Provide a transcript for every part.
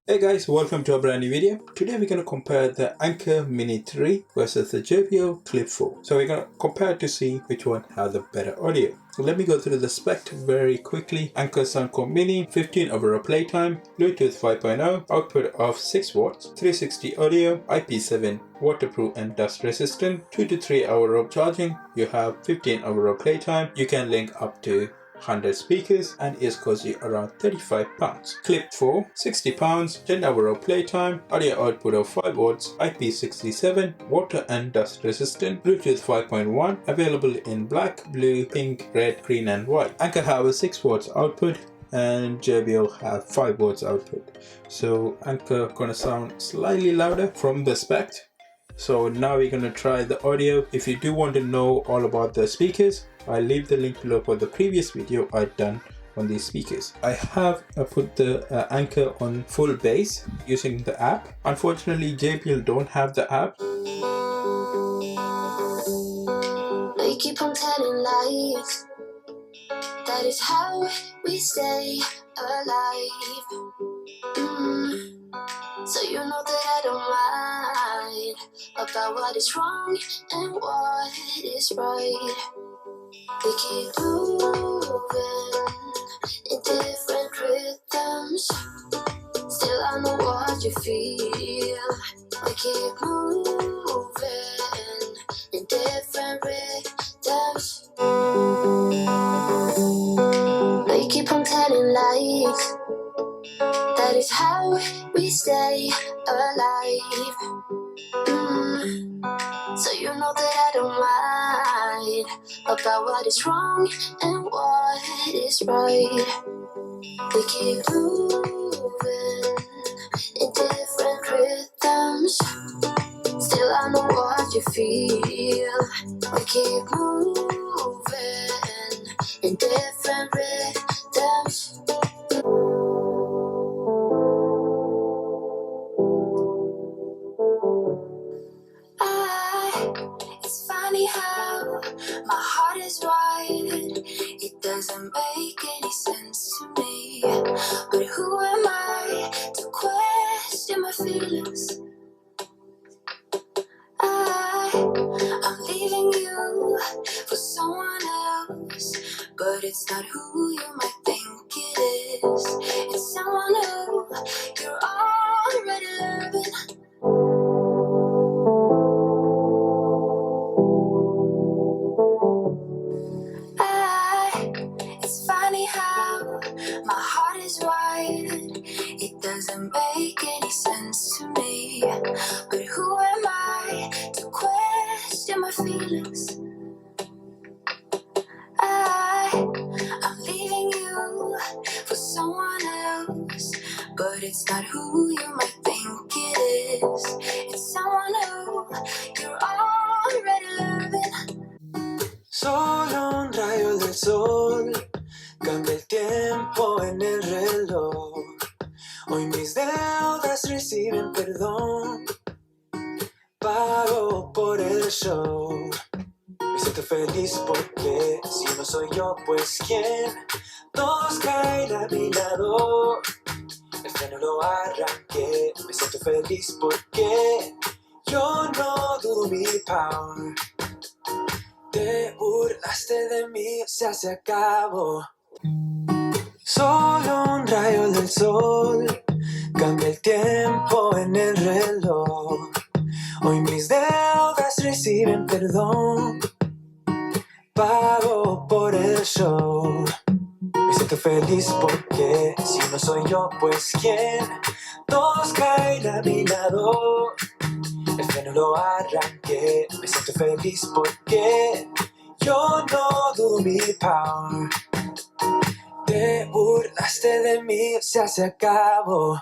Hey guys, welcome to a brand new video. Today we're going to compare the Anker Mini 3 versus the JBL Clip 4. So we're going to compare to see which one has the better audio. So let me go through the spec very quickly. Anker Soundcore Mini, 15 overall playtime, Bluetooth 5.0, output of 6 watts, 360 audio, IP7 waterproof and dust resistant, 2 to 3 hour of charging. You have 15 overall playtime. You can link up to 100 speakers and is cost you around £35. Clip 4, £60, 10 hour of playtime, audio output of 5 watts, IP67, water and dust resistant, Bluetooth 5.1, available in black, blue, pink, red, green and white. Anker have a 6 watts output and JBL have 5 watts output. So Anker gonna sound slightly louder from the spec. So now we're gonna try the audio. If you do want to know all about the speakers, I'll leave the link below for the previous video I've done on these speakers. I have put the Anker on full bass using the app. Unfortunately, JBL don't have the app. We keep on telling lies. That is how we stay alive. So you know that I don't mind about what is wrong and what is right. We keep moving in different rhythms. Still I know what you feel. We keep moving in different rhythms. We keep on telling lies. That is how we stay alive. So you know that I don't mind about what is wrong and what is right. We keep moving in different rhythms. Still I know what you feel. We keep moving in different rhythms. It's funny how my heart is wired. It doesn't make any sense to me. But who am I to question my feelings? I'm leaving you for someone else, but it's not who you might think it is. It's someone who you're already loving. It's funny how my heart is wired. It doesn't make any sense to me. But who am I to question my feelings? I'm leaving you for someone else, but it's not who you might think it is. It's someone who you're already loving. Solo un rayo del sol cambia el tiempo en el reloj. Hoy mis deudas reciben perdón. Pago por el show. Me siento feliz porque si no soy yo, pues quién. Todos caen a mi lado. El freno lo arranqué. Me siento feliz porque yo no dudo mi power. Te burlaste de mí, ya se acabó. Solo un rayo del sol cambia el tiempo en el reloj. Hoy mis deudas reciben perdón. Pago por el show. Me siento feliz porque si no soy yo, pues quién. Todos caen a mi lado. El freno lo arranqué. Me siento feliz porque yo no dudo mi power. Te burlaste de mí, ya se acabó.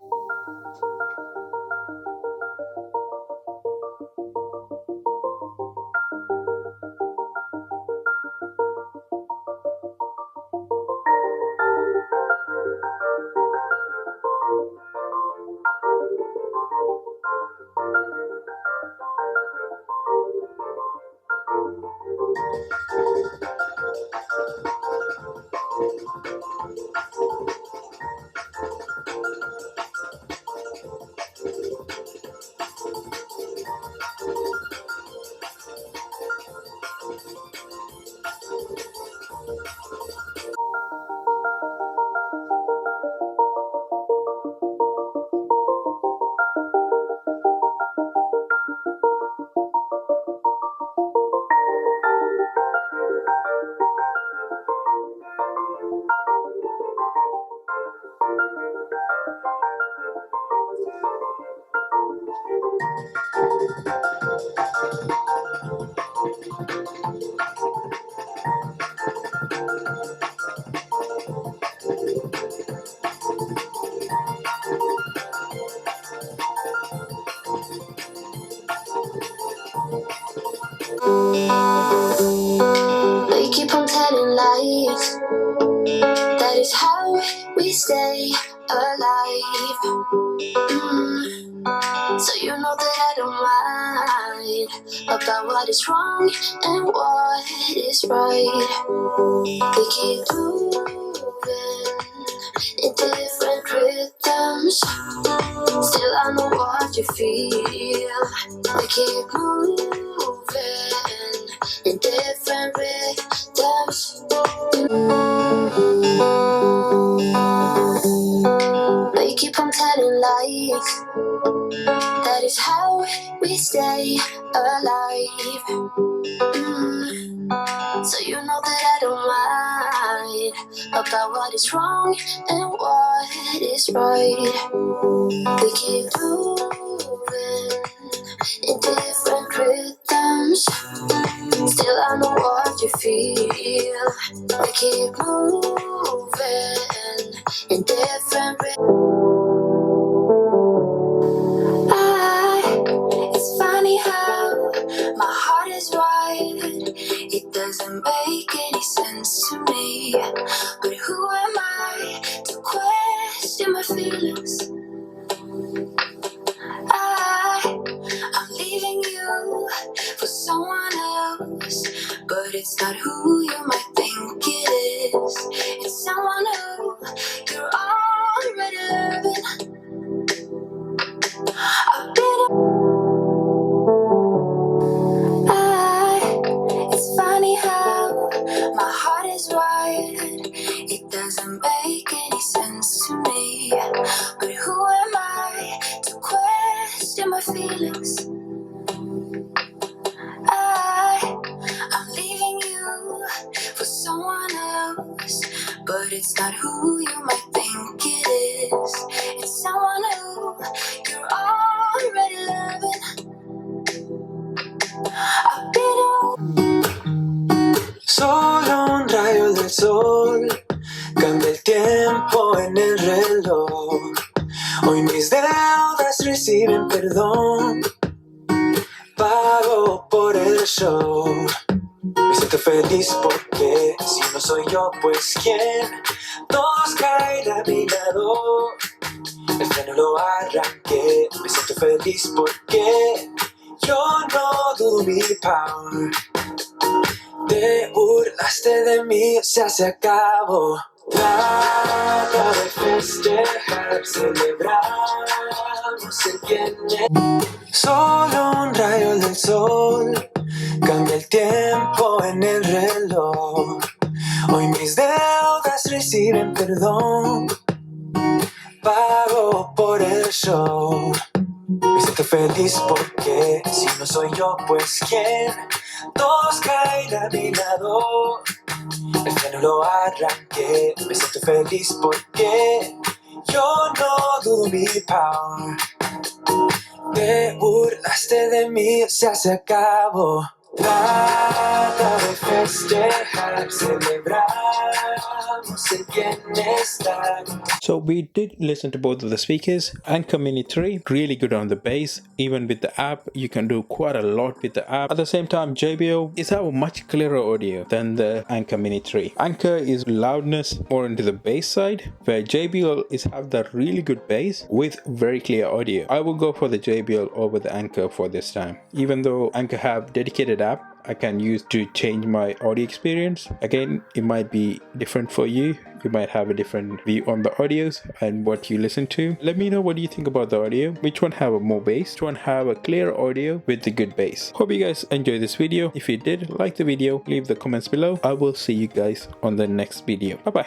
We keep on telling lies. That is how we stay alive. So you know that I don't mind about what is wrong and what is right. We keep moving in different rhythms. Still I know what you feel. We keep moving in different rhythms. We keep on telling lies. That is how we stay alive. So you know that I don't mind about what is wrong and what is right. We keep moving in different rhythms. Still I know what you feel. We keep moving in different rhythms. It's funny how my heart is wired. It doesn't make any sense to me. But who am I to question my feelings? I'm leaving you for someone else, but it's not who you might think it is. It's someone who you're already loving. It's funny how my heart is wired. It doesn't make any sense to me. But who am I to question my feelings? I'm leaving you for someone else, but it's not who you might think it is. It's someone who you're already loving. Solo un rayo del sol cambia el tiempo en el reloj. Hoy mis deudas reciben perdón. Pago por el show. Me siento feliz porque si no soy yo, pues quién. Todos caen a mi lado. El freno lo arranqué. Me siento feliz porque yo no dudo mi power. Te burlaste de mí, ya se acabó. Trata de festejar, celebramos el viernes. Solo un rayo del sol cambia el tiempo en el reloj. Hoy mis deudas reciben perdón. Pago por el show. Me siento feliz porque si no soy yo, pues quién. Todos caen a mi lado. El freno lo arranqué. Me siento feliz porque yo no dudo mi power. Te burlaste de mí, ya se acabó. Trata de festejar, celebramos el bienestar. So we did listen to both of the speakers. Anker Mini 3, really good on the bass. Even with the app, you can do quite a lot with the app. At the same time, JBL is have a much clearer audio than the Anker Mini 3. Anker is loudness more into the bass side, where JBL is have that really good bass with very clear audio. I will go for the JBL over the Anker for this time. Even though Anker have dedicated app I can use to change my audio experience. Again, it might be different for you. You might have a different view on the audios and what you listen to. Let me know what you think about the audio. Which one have a more bass? Which one have a clear audio with the good bass? Hope you guys enjoyed this video. If you did, like the video, leave the comments below. I will see you guys on the next video. Bye bye.